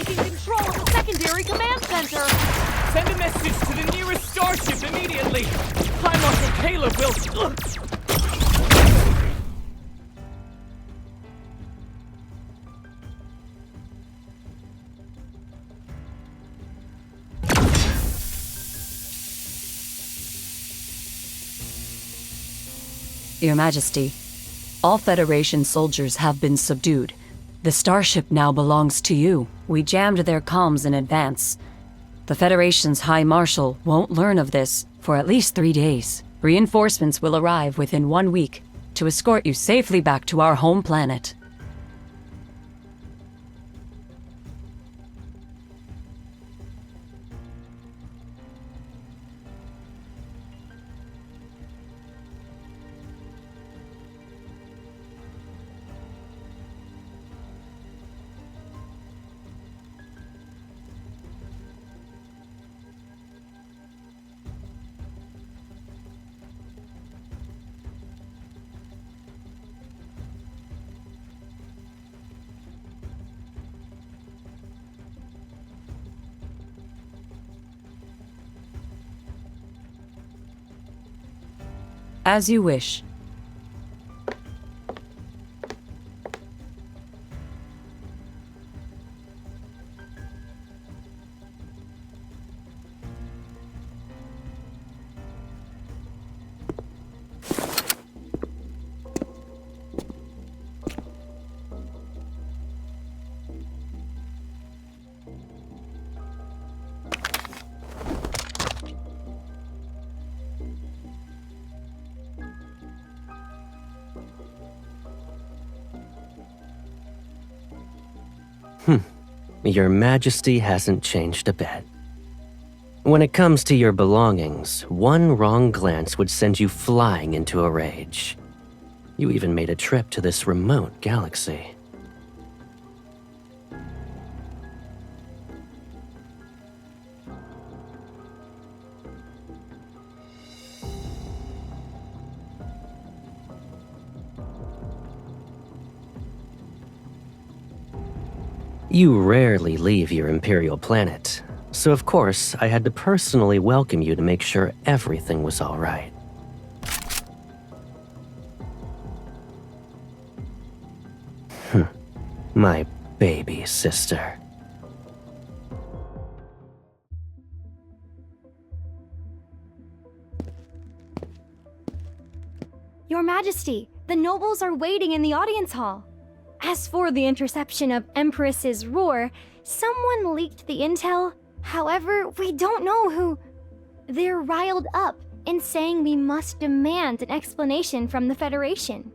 taking control of the secondary command center! Send a message to the nearest starship immediately! High Marshal Caleb will... Ugh. Your Majesty, all Federation soldiers have been subdued. The starship now belongs to you. We jammed their comms in advance. The Federation's High Marshal won't learn of this for at least 3 days. Reinforcements will arrive within 1 week to escort you safely back to our home planet. As you wish. Your Majesty hasn't changed a bit. When it comes to your belongings, one wrong glance would send you flying into a rage. You even made a trip to this remote galaxy. You rarely leave your Imperial planet, so of course I had to personally welcome you to make sure everything was all right. My baby sister. Your Majesty, the nobles are waiting in the audience hall. As for the interception of Empress's roar, someone leaked the intel. However, we don't know who. They're riled up and saying we must demand an explanation from the Federation.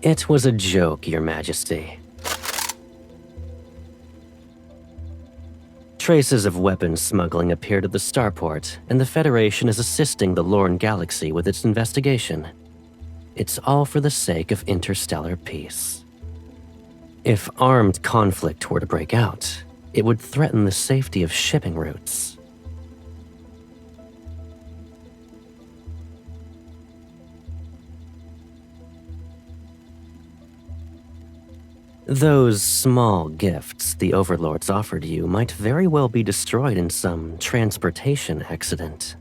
It was a joke, Your Majesty. Traces of weapons smuggling appeared at the starport, and the Federation is assisting the Lorne Galaxy with its investigation. It's all for the sake of interstellar peace. If armed conflict were to break out, it would threaten the safety of shipping routes. Those small gifts the Overlords offered you might very well be destroyed in some transportation accident.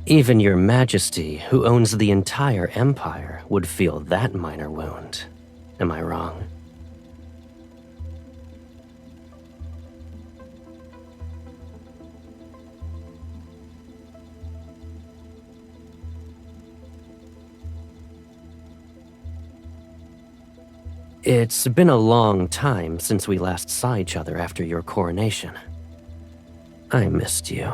Even your Majesty, who owns the entire empire, would feel that minor wound. Am I wrong? It's been a long time since we last saw each other after your coronation. I missed you.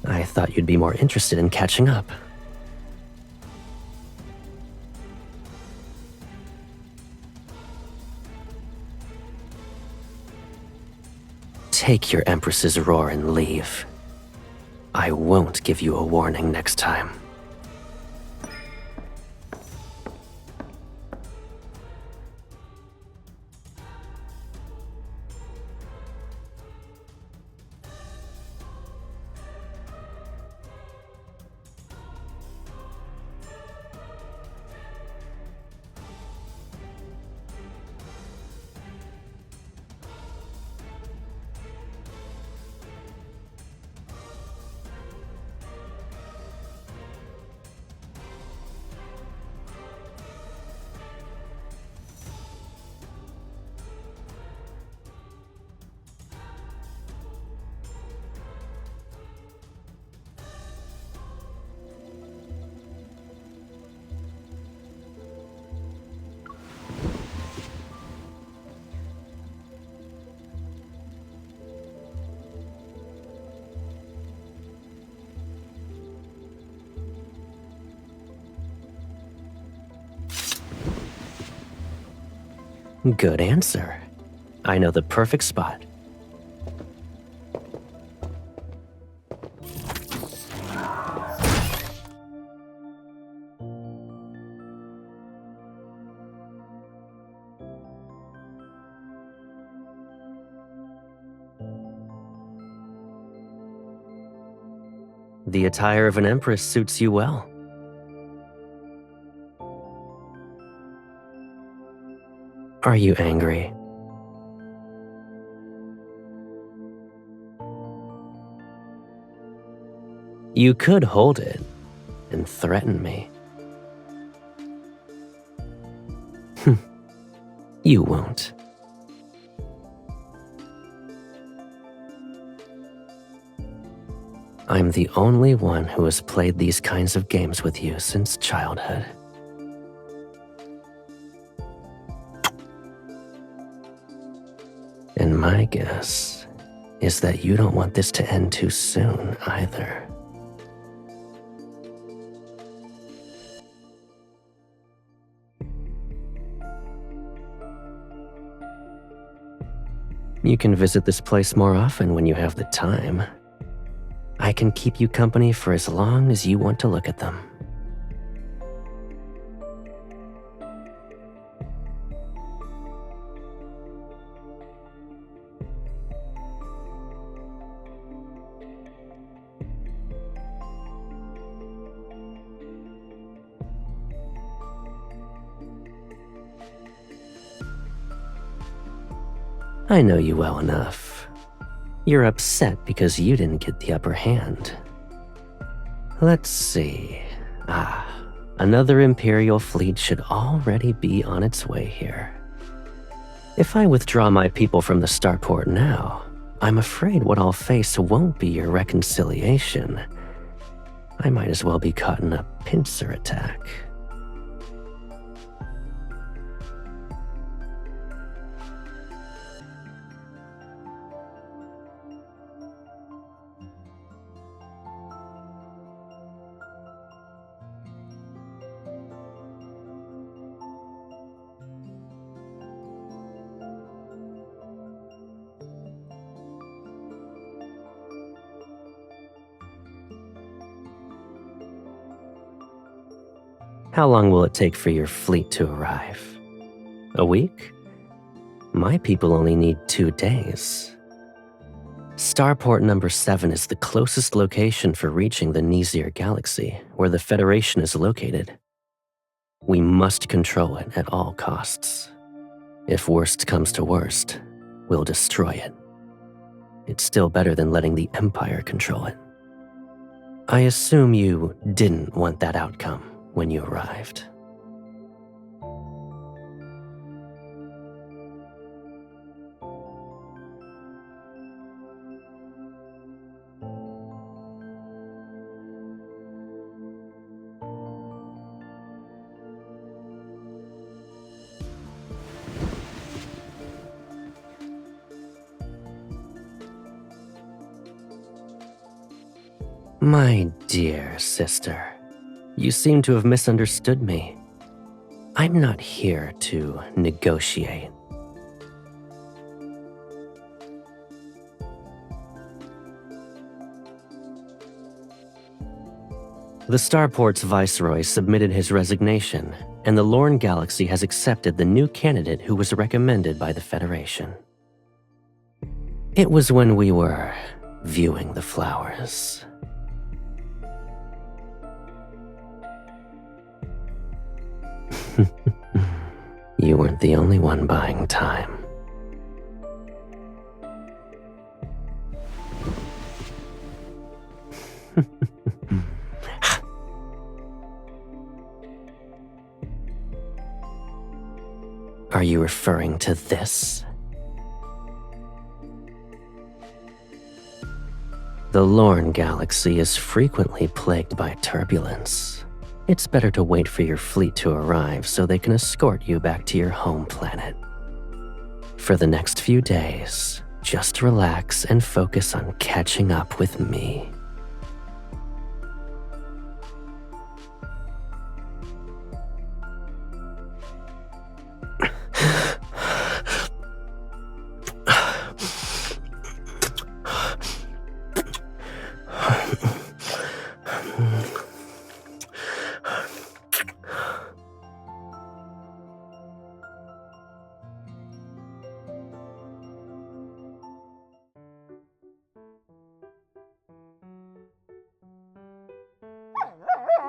I thought you'd be more interested in catching up. Take your Empress's roar and leave. I won't give you a warning next time. Good answer. I know the perfect spot. The attire of an empress suits you well. Are you angry? You could hold it and threaten me. You won't. I'm the only one who has played these kinds of games with you since childhood. And my guess is that you don't want this to end too soon either. You can visit this place more often when you have the time. I can keep you company for as long as you want to look at them. I know you well enough. You're upset because you didn't get the upper hand. Let's see. Another Imperial fleet should already be on its way here. If I withdraw my people from the starport now, I'm afraid what I'll face won't be your reconciliation. I might as well be caught in a pincer attack. How long will it take for your fleet to arrive? A week? My people only need 2 days. Starport number 7 is the closest location for reaching the Nizir galaxy, where the Federation is located. We must control it at all costs. If worst comes to worst, we'll destroy it. It's still better than letting the Empire control it. I assume you didn't want that outcome when you arrived. My dear sister, you seem to have misunderstood me. I'm not here to negotiate. The Starport's viceroy submitted his resignation, and the Lorne Galaxy has accepted the new candidate who was recommended by the Federation. It was when we were viewing the flowers. You weren't the only one buying time. Are you referring to this? The Lorne Galaxy is frequently plagued by turbulence. It's better to wait for your fleet to arrive so they can escort you back to your home planet. For the next few days, just relax and focus on catching up with me.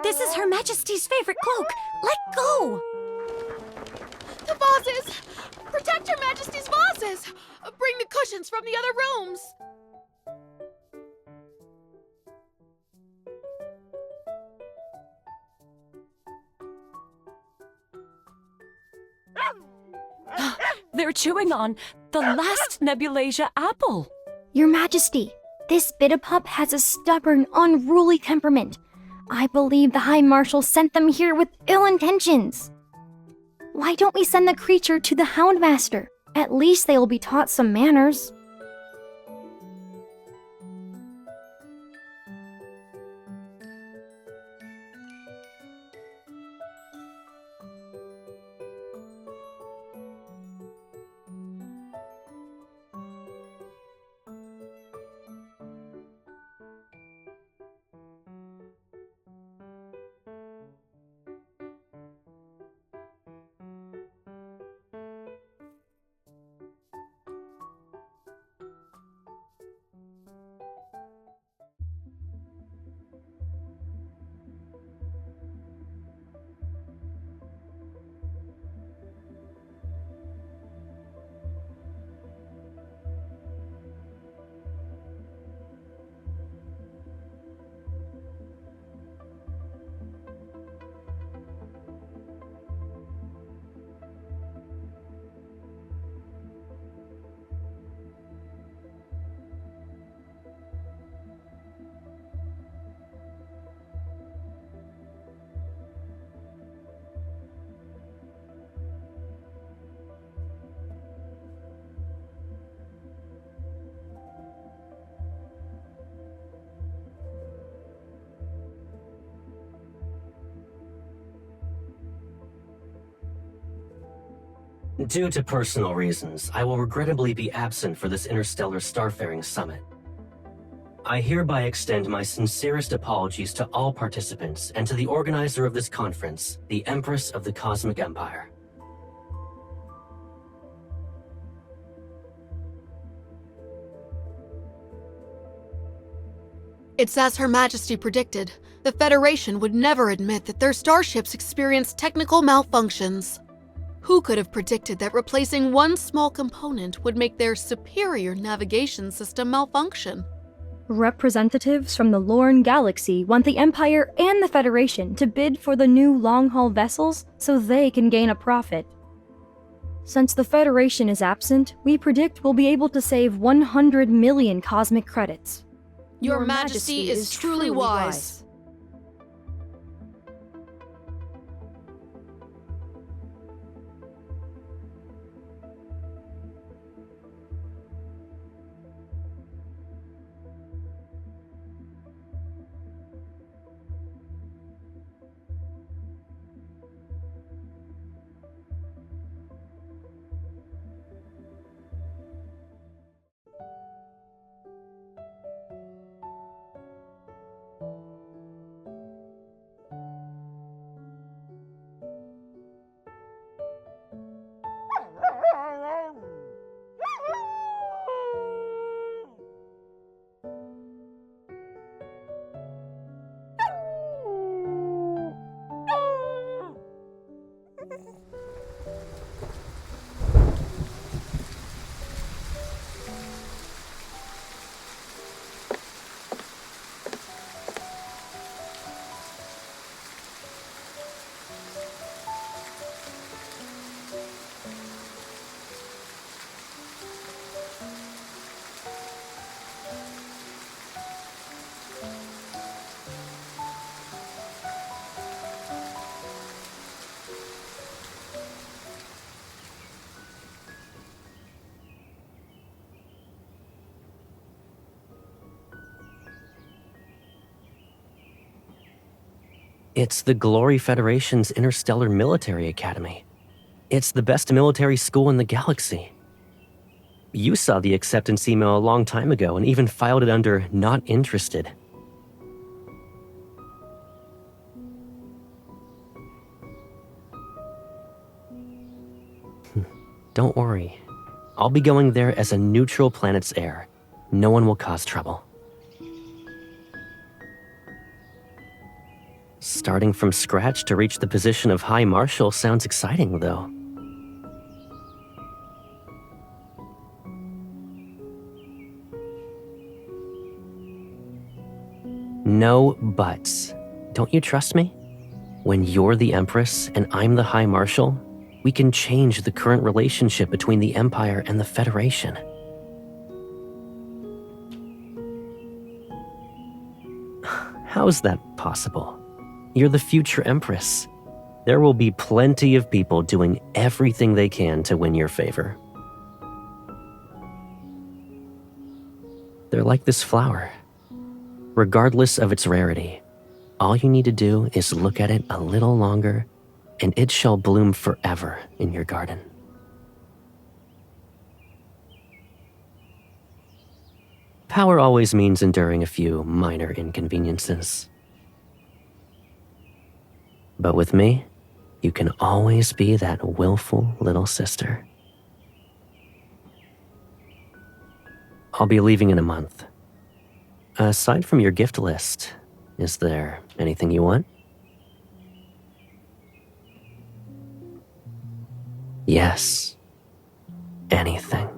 This is Her Majesty's favorite cloak. Let go! The vases! Protect Her Majesty's vases! Bring the cushions from the other rooms! They're chewing on the last Nebulasia apple. Your Majesty, this Bitapup has a stubborn, unruly temperament. I believe the High Marshal sent them here with ill intentions. Why don't we send the creature to the Houndmaster? At least they will be taught some manners. Due to personal reasons, I will regrettably be absent for this interstellar starfaring summit. I hereby extend my sincerest apologies to all participants and to the organizer of this conference, the Empress of the Cosmic Empire. It's as Her Majesty predicted. The Federation would never admit that their starships experienced technical malfunctions. Who could have predicted that replacing one small component would make their superior navigation system malfunction? Representatives from the Lorne Galaxy want the Empire and the Federation to bid for the new long-haul vessels so they can gain a profit. Since the Federation is absent, we predict we'll be able to save 100 million cosmic credits. Your Majesty is truly wise. It's the Glory Federation's Interstellar Military Academy. It's the best military school in the galaxy. You saw the acceptance email a long time ago and even filed it under not interested. Don't worry. I'll be going there as a neutral planet's heir. No one will cause trouble. Starting from scratch to reach the position of High Marshal sounds exciting, though. No buts. Don't you trust me? When you're the Empress and I'm the High Marshal, we can change the current relationship between the Empire and the Federation. How's that possible? You're the future Empress. There will be plenty of people doing everything they can to win your favor. They're like this flower. Regardless of its rarity, all you need to do is look at it a little longer, and it shall bloom forever in your garden. Power always means enduring a few minor inconveniences. But with me, you can always be that willful little sister. I'll be leaving in a month. Aside from your gift list, is there anything you want? Yes, anything.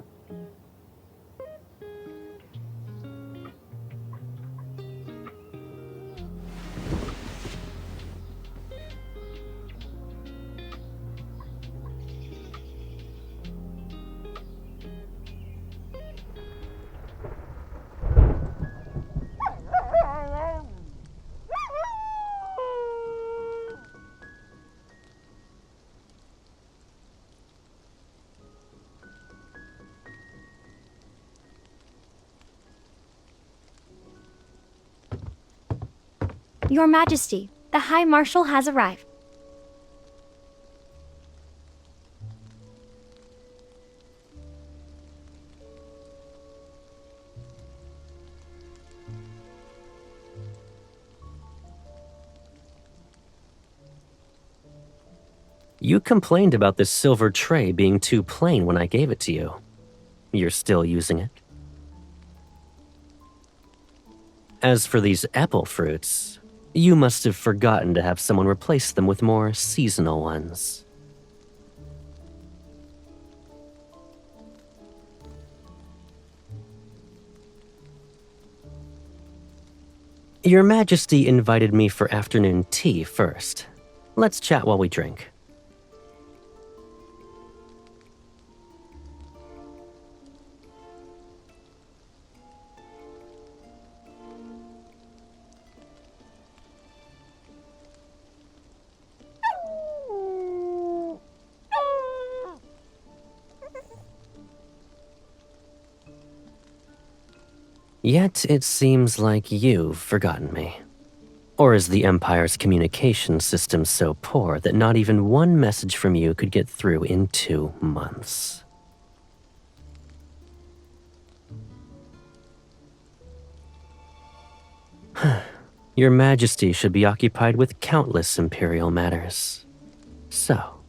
Your Majesty, the High Marshal has arrived. You complained about this silver tray being too plain when I gave it to you. You're still using it? As for these apple fruits, you must have forgotten to have someone replace them with more seasonal ones. Your Majesty invited me for afternoon tea first. Let's chat while we drink. Yet it seems like you've forgotten me. Or is the Empire's communication system so poor that not even one message from you could get through in 2 months? Your Majesty should be occupied with countless Imperial matters. So,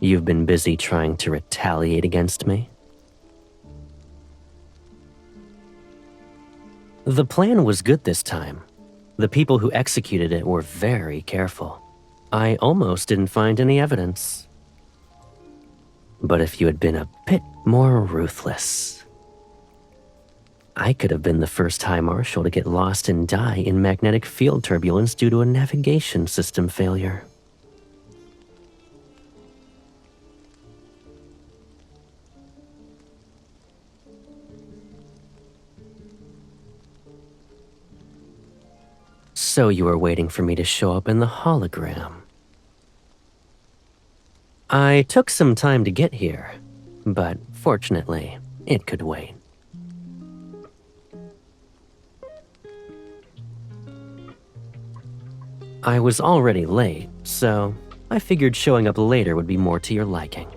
you've been busy trying to retaliate against me? The plan was good this time. The people who executed it were very careful. I almost didn't find any evidence. But if you had been a bit more ruthless, I could have been the first High Marshal to get lost and die in magnetic field turbulence due to a navigation system failure. So you were waiting for me to show up in the hologram. I took some time to get here, but fortunately, it could wait. I was already late, so I figured showing up later would be more to your liking.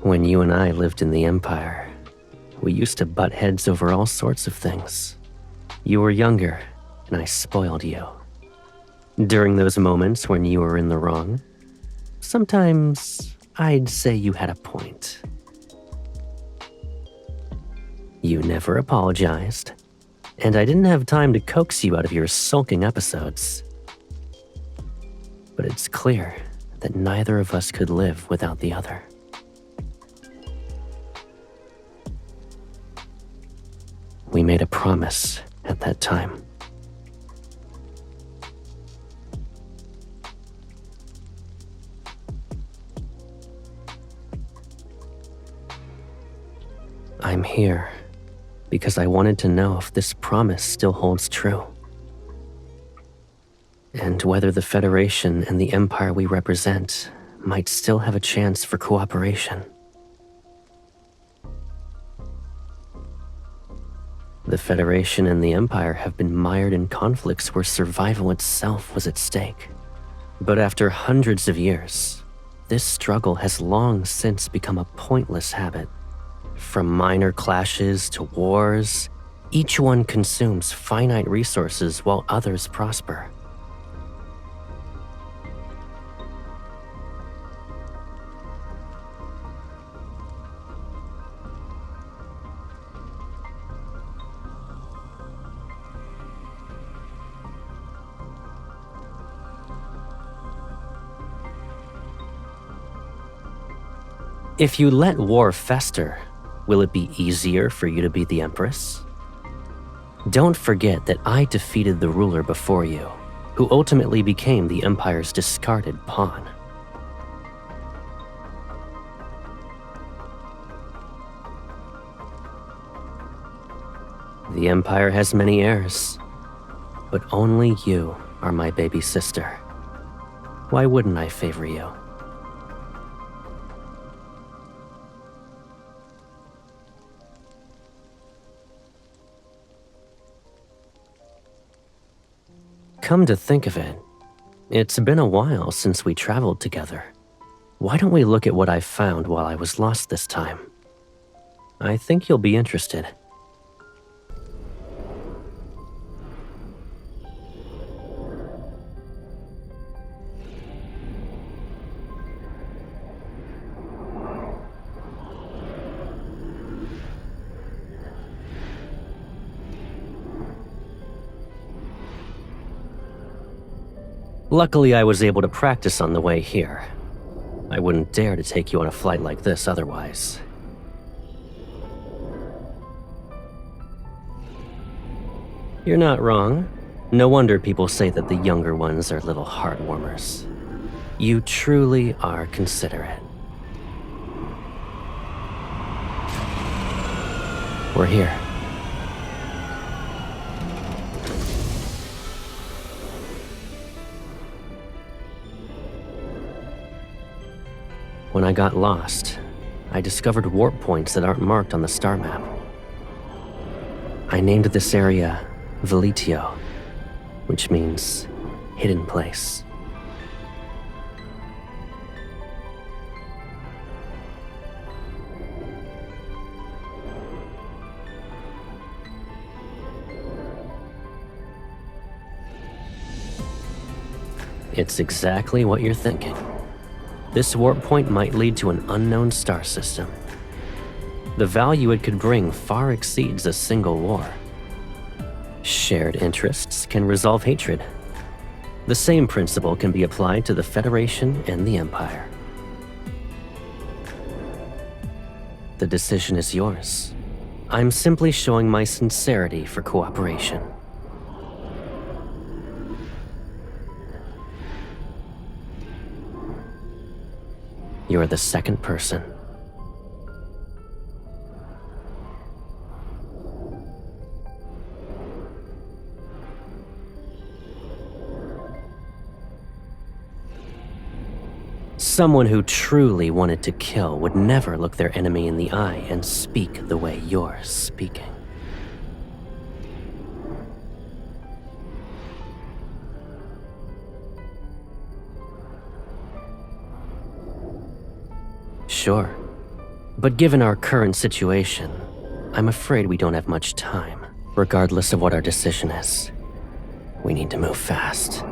When you and I lived in the Empire, we used to butt heads over all sorts of things. You were younger, and I spoiled you. During those moments when you were in the wrong, sometimes I'd say you had a point. You never apologized, and I didn't have time to coax you out of your sulking episodes. But it's clear that neither of us could live without the other. We made a promise at that time. I'm here because I wanted to know if this promise still holds true. And whether the Federation and the Empire we represent might still have a chance for cooperation. The Federation and the Empire have been mired in conflicts where survival itself was at stake. But after hundreds of years, this struggle has long since become a pointless habit. From minor clashes to wars, each one consumes finite resources while others prosper. If you let war fester, will it be easier for you to be the Empress? Don't forget that I defeated the ruler before you, who ultimately became the Empire's discarded pawn. The Empire has many heirs, but only you are my baby sister. Why wouldn't I favor you? Come to think of it, it's been a while since we traveled together. Why don't we look at what I found while I was lost this time? I think you'll be interested. Luckily, I was able to practice on the way here. I wouldn't dare to take you on a flight like this otherwise. You're not wrong. No wonder people say that the younger ones are little heartwarmers. You truly are considerate. We're here. When I got lost, I discovered warp points that aren't marked on the star map. I named this area Veletio, which means hidden place. It's exactly what you're thinking. This warp point might lead to an unknown star system. The value it could bring far exceeds a single war. Shared interests can resolve hatred. The same principle can be applied to the Federation and the Empire. The decision is yours. I'm simply showing my sincerity for cooperation. You're the second person. Someone who truly wanted to kill would never look their enemy in the eye and speak the way you're speaking. Sure, but given our current situation, I'm afraid we don't have much time. Regardless of what our decision is, we need to move fast.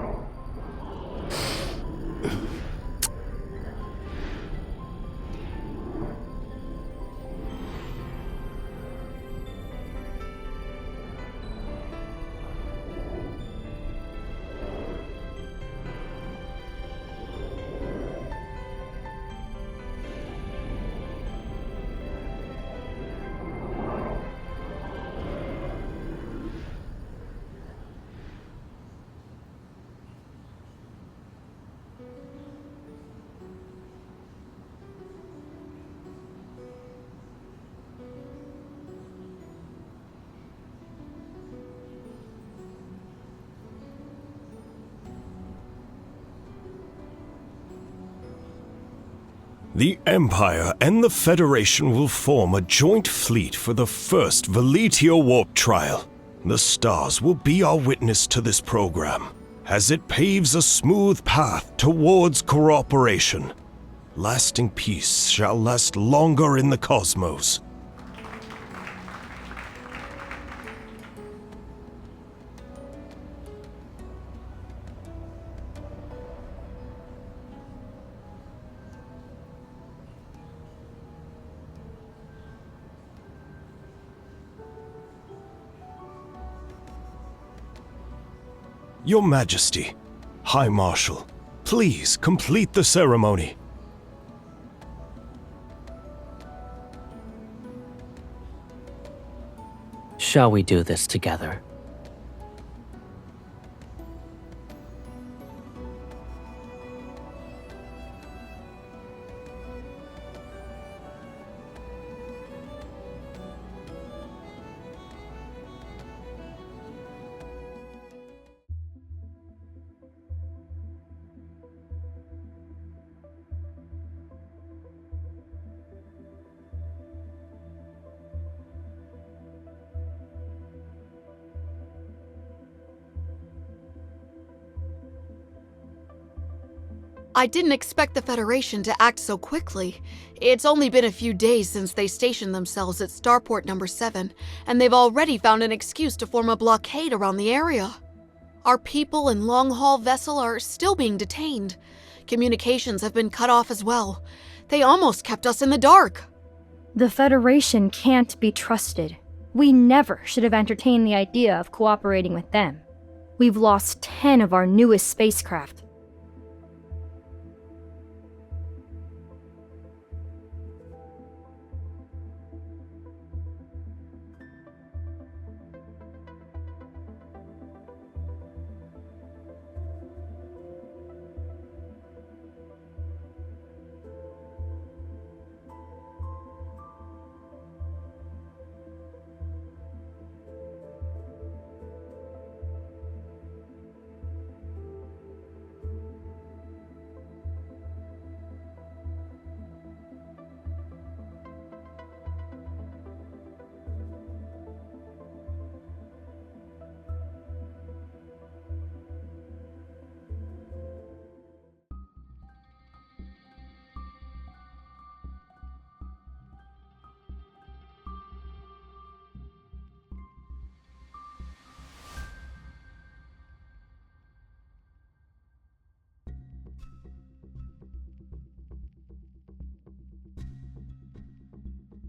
The Empire and the Federation will form a joint fleet for the first Veletio warp trial. The stars will be our witness to this program, as it paves a smooth path towards cooperation. Lasting peace shall last longer in the cosmos. Your Majesty, High Marshal, please complete the ceremony. Shall we do this together? I didn't expect the Federation to act so quickly. It's only been a few days since they stationed themselves at Starport number 7, and they've already found an excuse to form a blockade around the area. Our people and long-haul vessel are still being detained. Communications have been cut off as well. They almost kept us in the dark. The Federation can't be trusted. We never should have entertained the idea of cooperating with them. We've lost 10 of our newest spacecraft.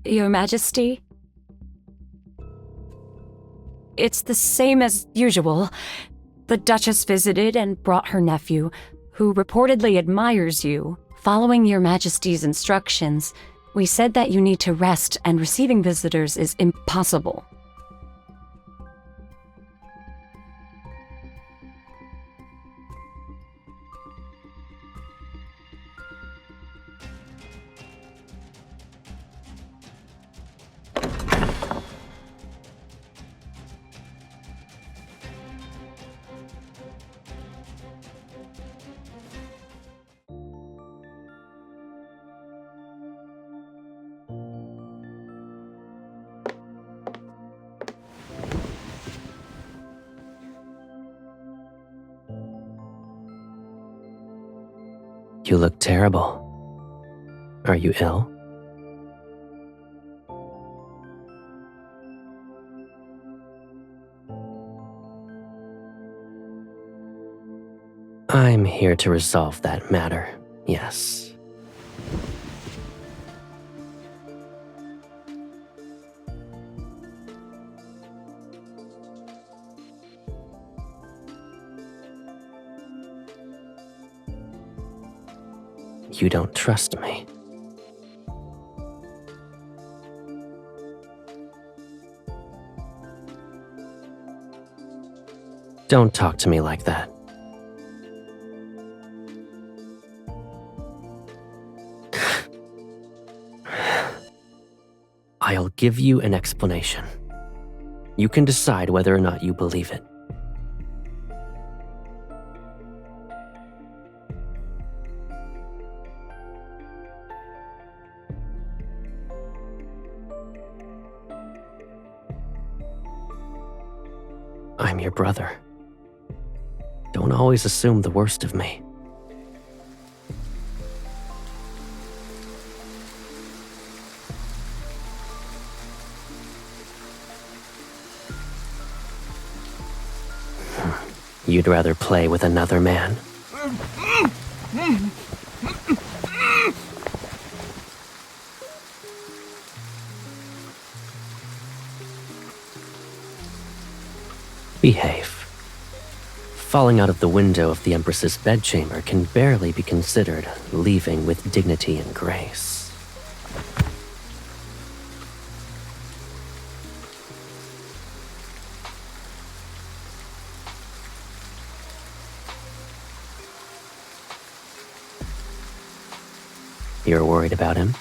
Your Majesty? It's the same as usual. The Duchess visited and brought her nephew, who reportedly admires you. Following Your Majesty's instructions, we said that you need to rest and receiving visitors is impossible. You look terrible. Are you ill? I'm here to resolve that matter, yes. You don't trust me. Don't talk to me like that. I'll give you an explanation. You can decide whether or not you believe it. I'm your brother. Don't always assume the worst of me. You'd rather play with another man? Behave. Falling out of the window of the Empress's bedchamber can barely be considered leaving with dignity and grace. You're worried about him?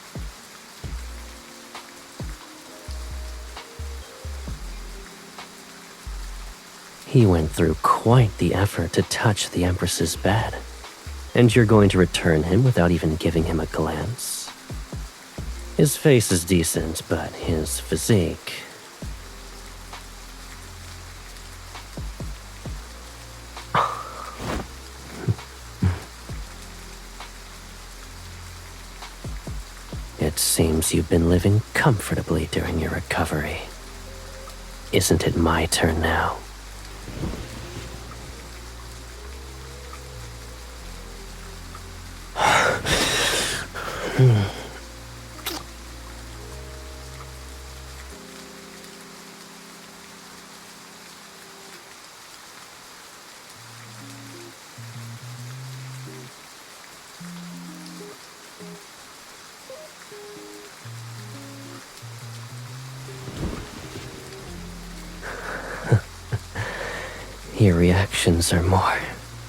He went through quite the effort to touch the Empress's bed. And you're going to return him without even giving him a glance? His face is decent, but his physique... It seems you've been living comfortably during your recovery. Isn't it my turn now? Your reactions are more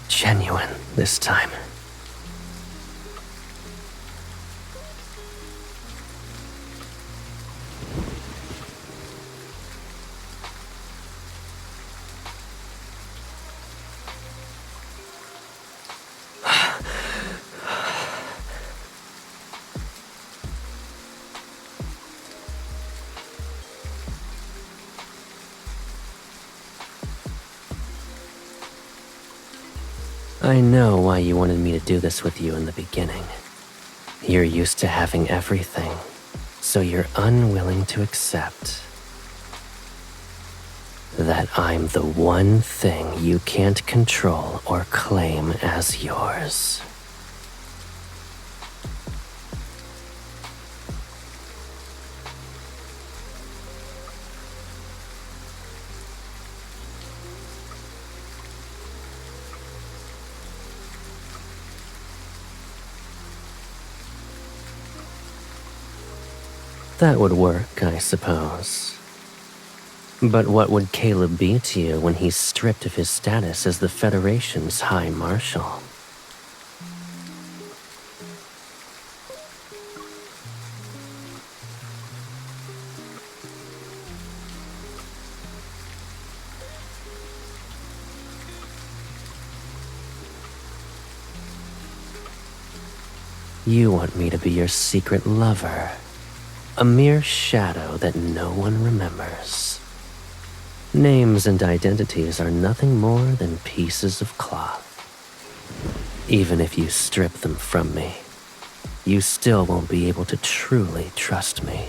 genuine this time. I know why you wanted me to do this with you in the beginning. You're used to having everything, so you're unwilling to accept that I'm the one thing you can't control or claim as yours. That would work, I suppose. But what would Caleb be to you when he's stripped of his status as the Federation's High Marshal? You want me to be your secret lover, a mere shadow that no one remembers. Names and identities are nothing more than pieces of cloth. Even if you strip them from me, you still won't be able to truly trust me.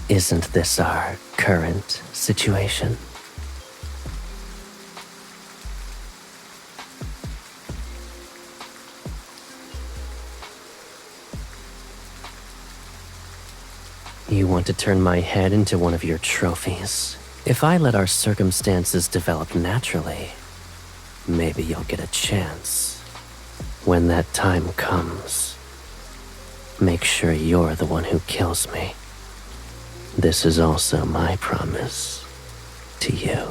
Isn't this our current situation? You want to turn my head into one of your trophies? If I let our circumstances develop naturally, maybe you'll get a chance. When that time comes, make sure you're the one who kills me. This is also my promise to you.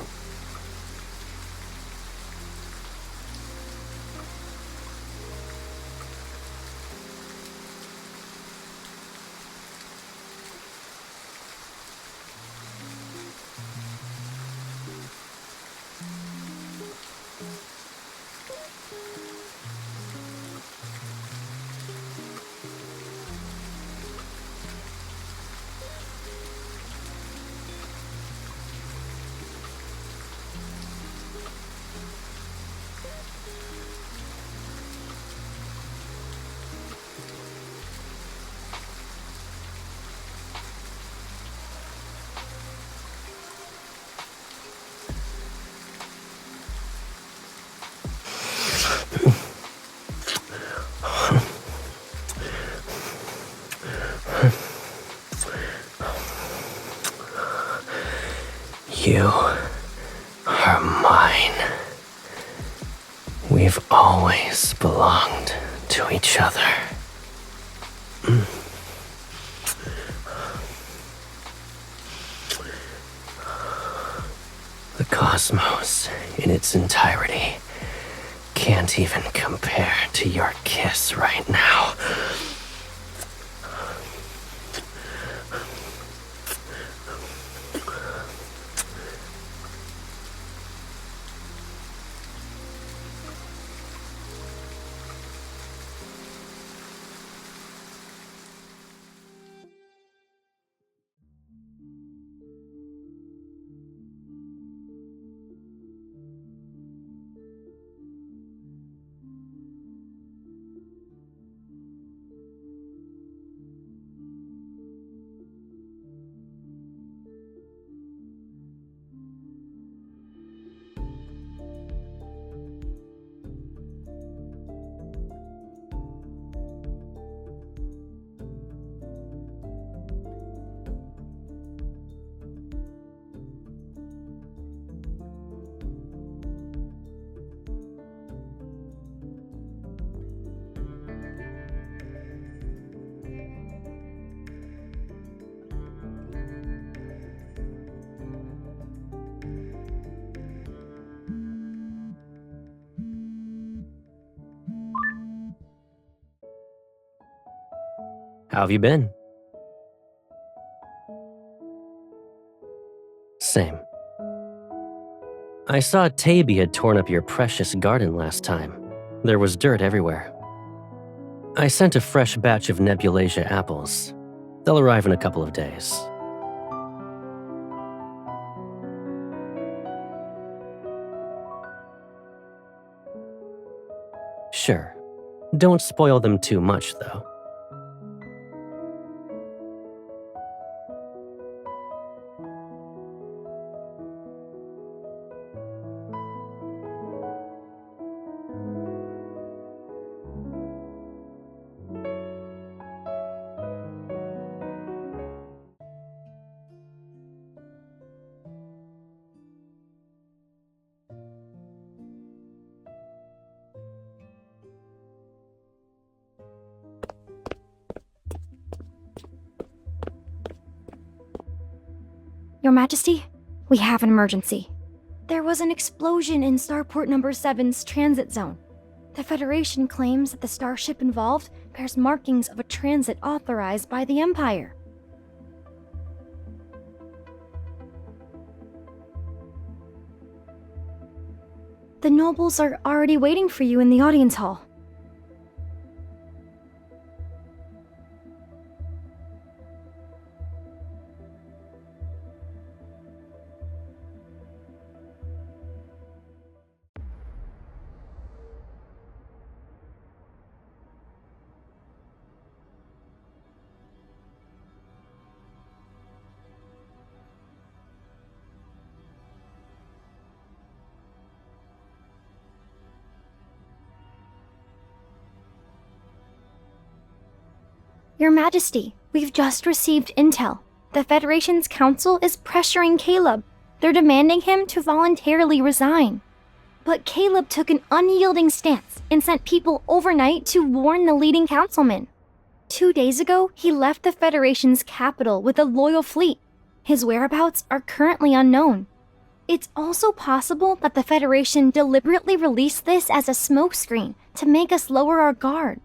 You are mine. We've always belonged to each other. The cosmos, in its entirety, can't even compare to your kiss right now. How have you been? Same. I saw Taby had torn up your precious garden last time. There was dirt everywhere. I sent a fresh batch of Nebulasia apples. They'll arrive in a couple of days. Sure. Don't spoil them too much, though. Your Majesty, we have an emergency. There was an explosion in Starport Number 7's transit zone. The Federation claims that the starship involved bears markings of a transit authorized by the Empire. The nobles are already waiting for you in the audience hall. Your Majesty, we've just received intel. The Federation's council is pressuring Caleb. They're demanding him to voluntarily resign. But Caleb took an unyielding stance and sent people overnight to warn the leading councilman. 2 days ago, he left the Federation's capital with a loyal fleet. His whereabouts are currently unknown. It's also possible that the Federation deliberately released this as a smokescreen to make us lower our guard.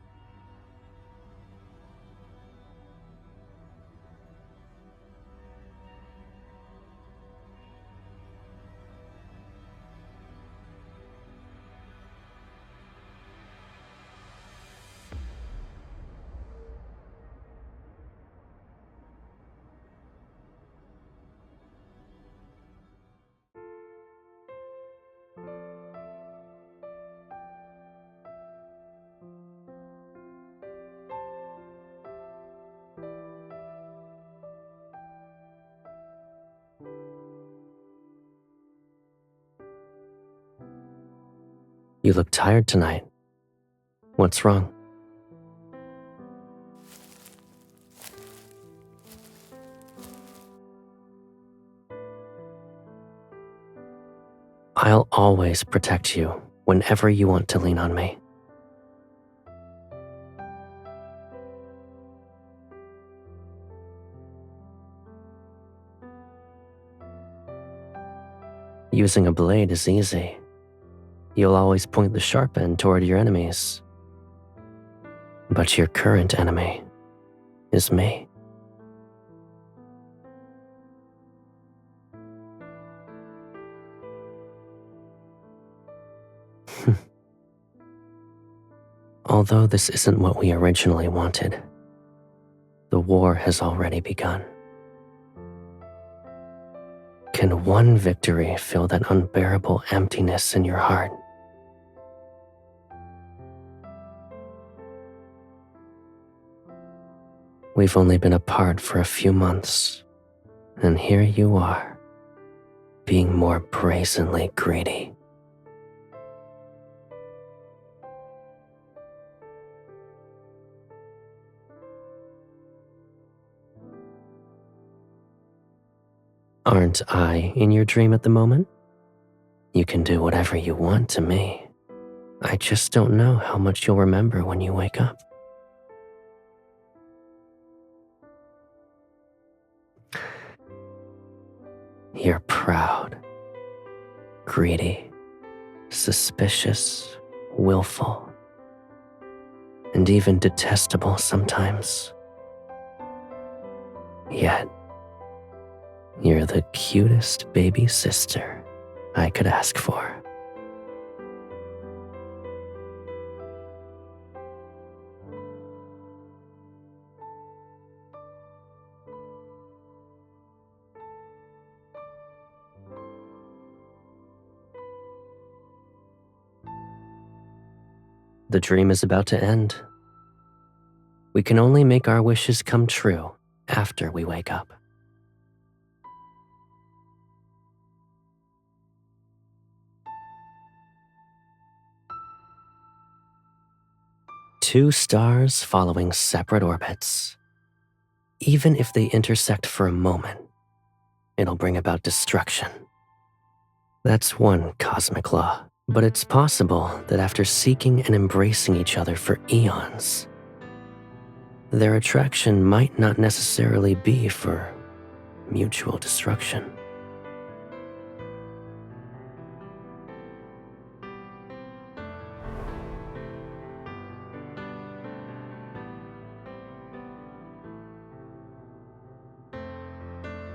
You look tired tonight. What's wrong? I'll always protect you whenever you want to lean on me. Using a blade is easy. You'll always point the sharp end toward your enemies. But your current enemy is me. Although this isn't what we originally wanted, the war has already begun. Can one victory fill that unbearable emptiness in your heart? We've only been apart for a few months, and here you are, being more brazenly greedy. Aren't I in your dream at the moment? You can do whatever you want to me. I just don't know how much you'll remember when you wake up. You're proud, greedy, suspicious, willful, and even detestable sometimes. Yet, you're the cutest baby sister I could ask for. The dream is about to end. We can only make our wishes come true after we wake up. Two stars following separate orbits. Even if they intersect for a moment, it'll bring about destruction. That's one cosmic law. But it's possible that after seeking and embracing each other for eons, their attraction might not necessarily be for mutual destruction.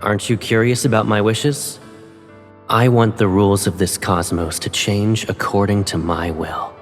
Aren't you curious about my wishes? I want the rules of this cosmos to change according to my will.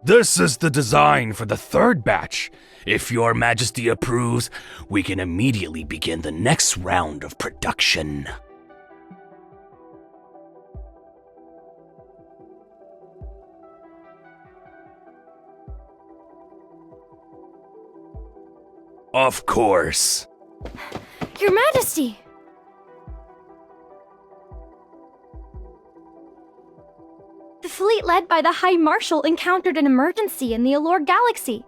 This is the design for the third batch. If Your Majesty approves, we can immediately begin the next round of production. Of course. Your Majesty! The fleet led by the High Marshal encountered an emergency in the Allure Galaxy.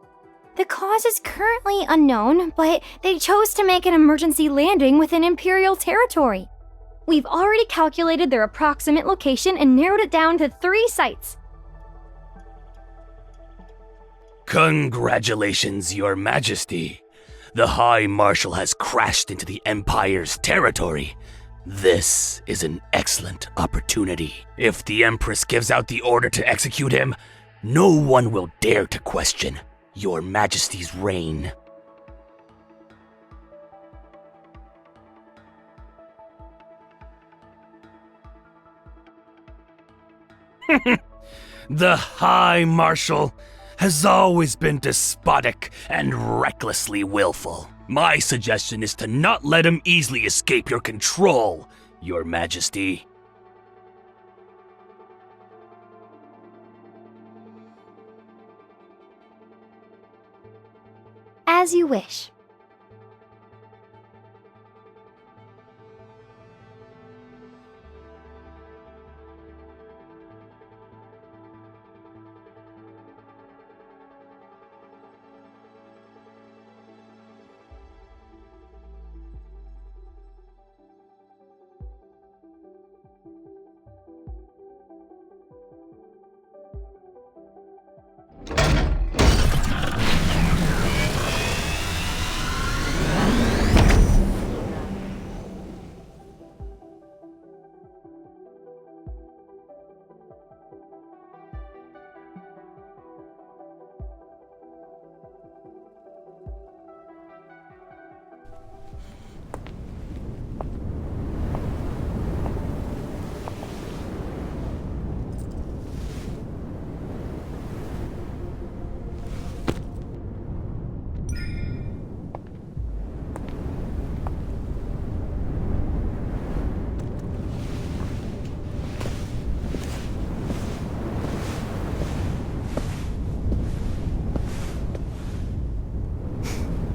The cause is currently unknown, but they chose to make an emergency landing within Imperial territory. We've already calculated their approximate location and narrowed it down to 3 sites. Congratulations, Your Majesty. The High Marshal has crashed into the Empire's territory. This is an excellent opportunity. If the Empress gives out the order to execute him, no one will dare to question Your Majesty's reign. The High Marshal has always been despotic and recklessly willful. My suggestion is to not let him easily escape your control, Your Majesty. As you wish.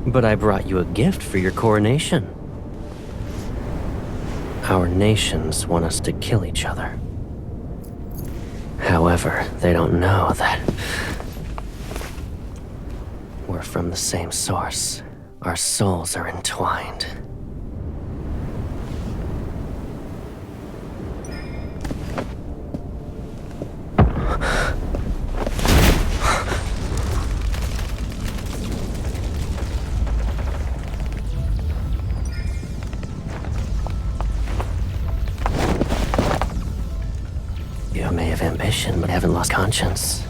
But I brought you a gift for your coronation. Our nations want us to kill each other. However, they don't know that we're from the same source. Our souls are entwined. You may have ambition, but haven't lost conscience.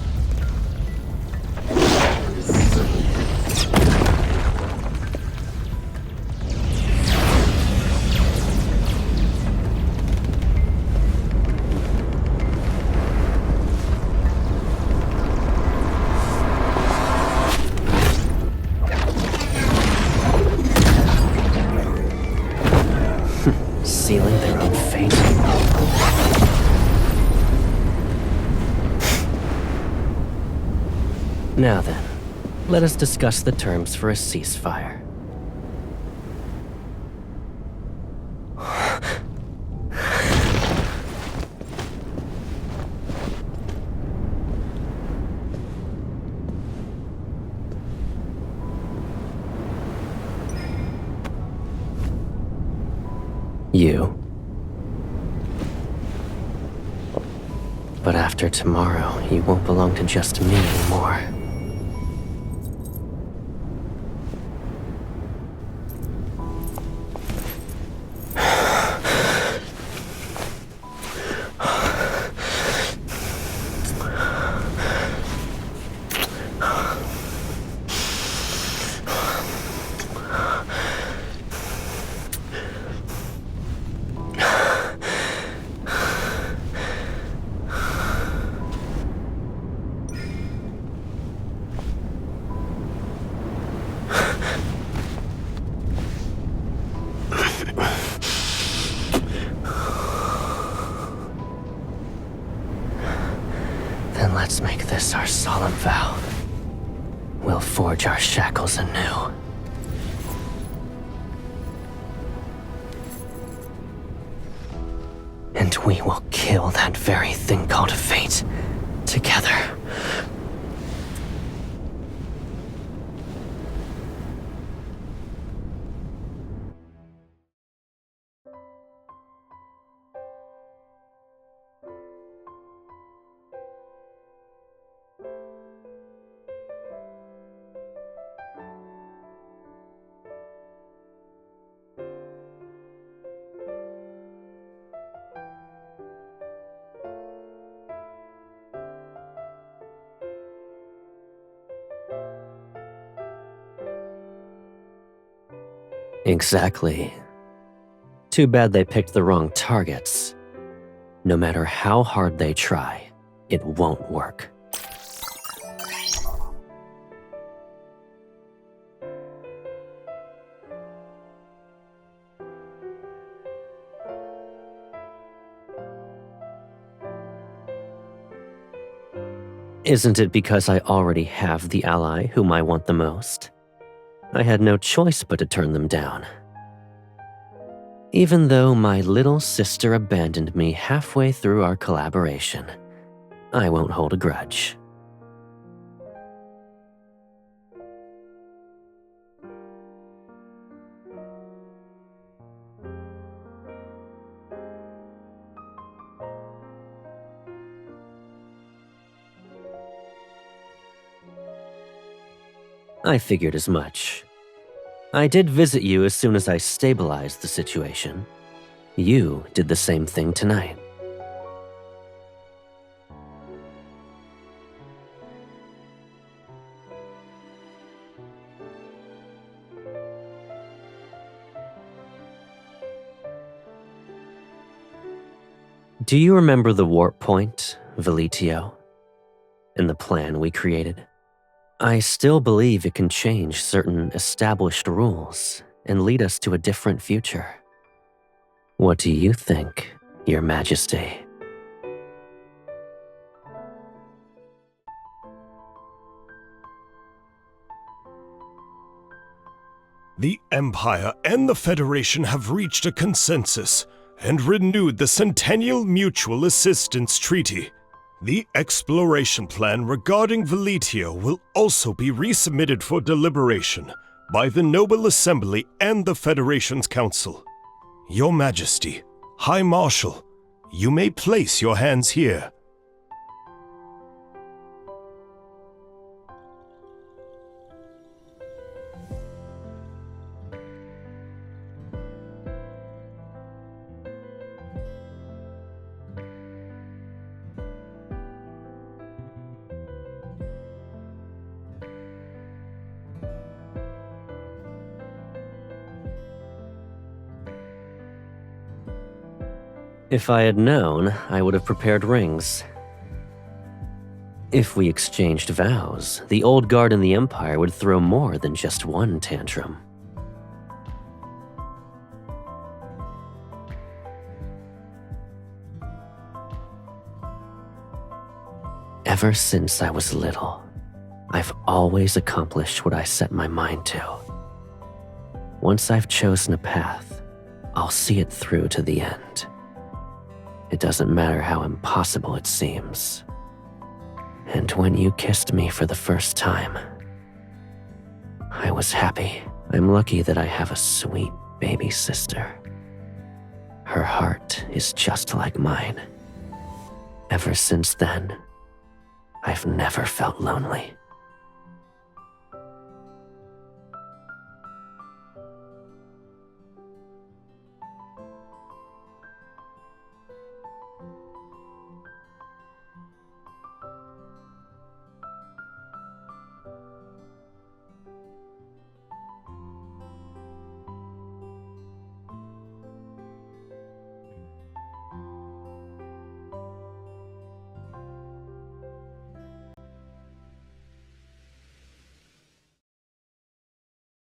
Sealing their own fate. Now then, Let us discuss the terms for a ceasefire. You. But after tomorrow, you won't belong to just me anymore. Then let's make this our solemn vow. We'll forge our shackles anew. And we will kill that very thing called fate together. Exactly. Too bad they picked the wrong targets. No matter how hard they try, it won't work. Isn't it because I already have the ally whom I want the most? I had no choice but to turn them down. Even though my little sister abandoned me halfway through our collaboration, I won't hold a grudge. I figured as much. I did visit you as soon as I stabilized the situation. You did the same thing tonight. Do you remember the warp point, Velitio? And the plan we created? I still believe it can change certain established rules and lead us to a different future. What do you think, Your Majesty? The Empire and the Federation have reached a consensus and renewed the Centennial Mutual Assistance Treaty. The exploration plan regarding Velitio will also be resubmitted for deliberation by the Noble Assembly and the Federation's Council. Your Majesty, High Marshal, you may place your hands here. If I had known, I would have prepared rings. If we exchanged vows, the old guard in the Empire would throw more than just one tantrum. Ever since I was little, I've always accomplished what I set my mind to. Once I've chosen a path, I'll see it through to the end. It doesn't matter how impossible it seems. And when you kissed me for the first time, I was happy. I'm lucky that I have a sweet baby sister. Her heart is just like mine. Ever since then, I've never felt lonely.